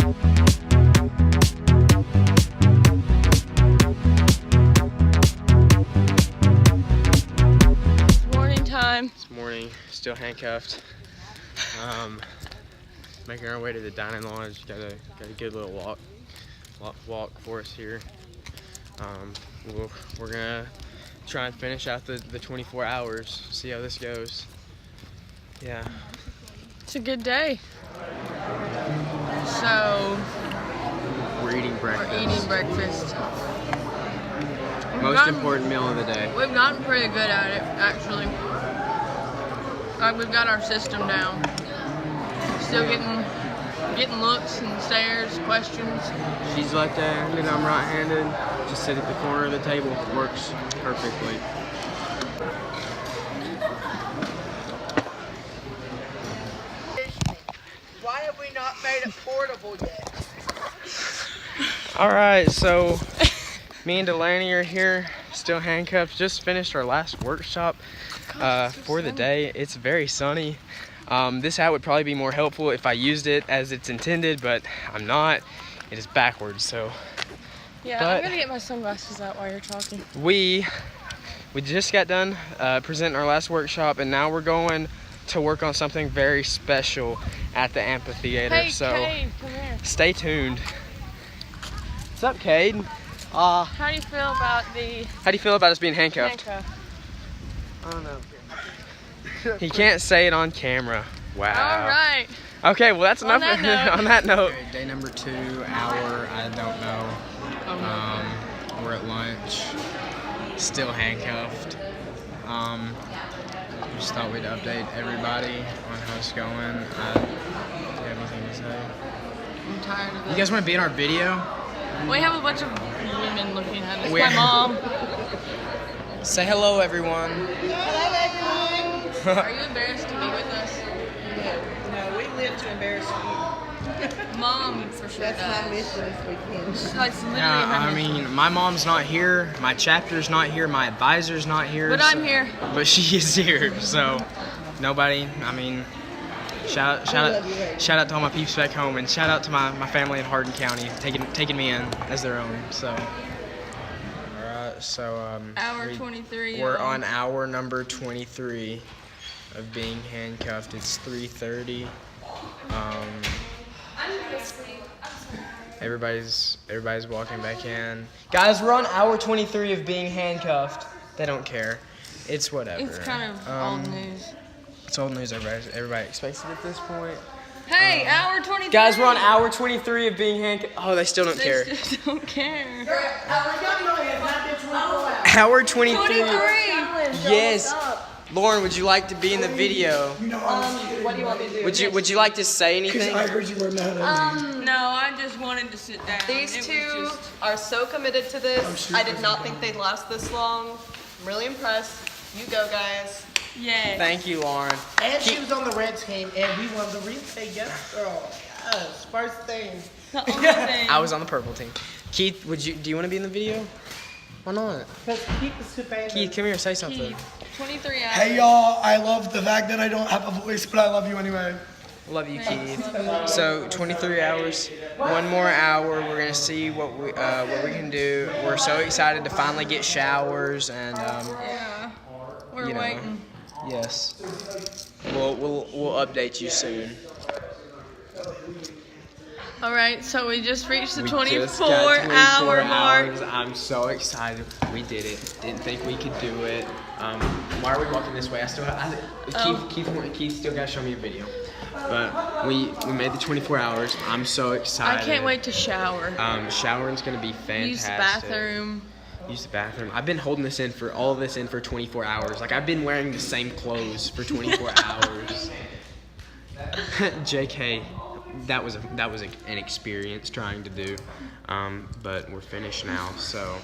It's morning, still handcuffed. Making our way to the dining lodge. Got a good little walk for us here. We're gonna try and finish out the 24 hours. See how this goes. Yeah. It's a good day. So we're eating breakfast. Most important meal of the day. We've gotten pretty good at it, actually. We've got our system down. Still getting looks and stares, questions. She's left-handed, I'm right-handed. Just sit at the corner of the table. Works perfectly. Why have we not made it portable yet? All right, so me and Delaney are here, still handcuffed. Just finished our last workshop for the day. It's very sunny. This hat would probably be more helpful if I used it as it's intended, but I'm not. It is backwards, so. Yeah, but I'm gonna get my sunglasses out while you're talking. We just got done presenting our last workshop, and now we're going to work on something very special at the amphitheater. Hey, so Cade, come here. Stay tuned. What's up, Cade? How do you feel about us being handcuffed? I don't know. He can't say it on camera. Wow. All right. Okay, well that's enough on that note. Okay, day number 2, hour, I don't know. We're at lunch, still handcuffed. Just thought we'd update everybody on how it's going. Do you have anything to say? I'm tired of it. You guys want to be in our video? We have a bunch of women looking at us. My mom. Say hello, everyone. Are you embarrassed to be with us? No, we live to embarrass you. Mom, for sure. That's my mission this weekend. That's literally Yeah, her I mission. mean, my mom's not here, my chapter's not here, my advisor's not here. But I'm here. But she is here, so nobody, I mean, shout out to all my peeps back home, and shout out to my family in Hardin County, taking me in as their own, so. Alright, so, Hour 23. we're on hour number 23 of being handcuffed. It's 3:30. Everybody's walking back in. Guys, we're on hour 23 of being handcuffed. They don't care. It's whatever. It's kind of old news. It's old news. Everybody expects it at this point. Hey, hour 23. Guys, we're on hour 23 of being handcuffed. Oh, they still don't care. They still don't care. Hour 23. 23. Yes. Lauren, would you like to be in the video? What do you want me to do? Would you like to say anything? I heard you were mad at me. No, I just wanted to sit down. These two are so committed to this. I did not think they'd last this long. I'm really impressed. You go, guys. Yeah. Thank you, Lauren. And she was on the red team, and we won the replay. Yes, girl. Yes, first thing. The only thing. I was on the purple team. Keith, do you want to be in the video? Why not? Because Keith is too famous. Keith, come here, say something. Keith, 23 hours. Hey y'all, I love the fact that I don't have a voice, but I love you anyway. Love you, Keith. So 23 hours, one more hour. We're gonna see what we can do. We're so excited to finally get showers and Yeah. We're you know, waiting. yes. We'll update you soon. All right, so we just reached the We 24 just got 24 hour mark. hours. I'm so excited. We did it. Didn't think we could do it. Why are we walking this way? Keith still gotta show me a video. But we made the 24 hours. I'm so excited. I can't wait to shower. Showering's gonna be fantastic. Use the bathroom. Use the bathroom. I've been holding all of this in for 24 hours. Like I've been wearing the same clothes for 24 hours. JK, that was an experience trying to do, but we're finished now. So.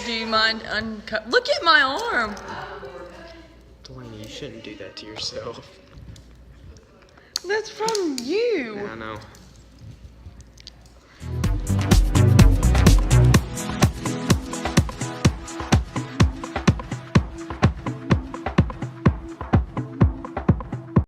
Do you mind uncut? Look at my arm. Delaney, you shouldn't do that to yourself. That's from you. I know.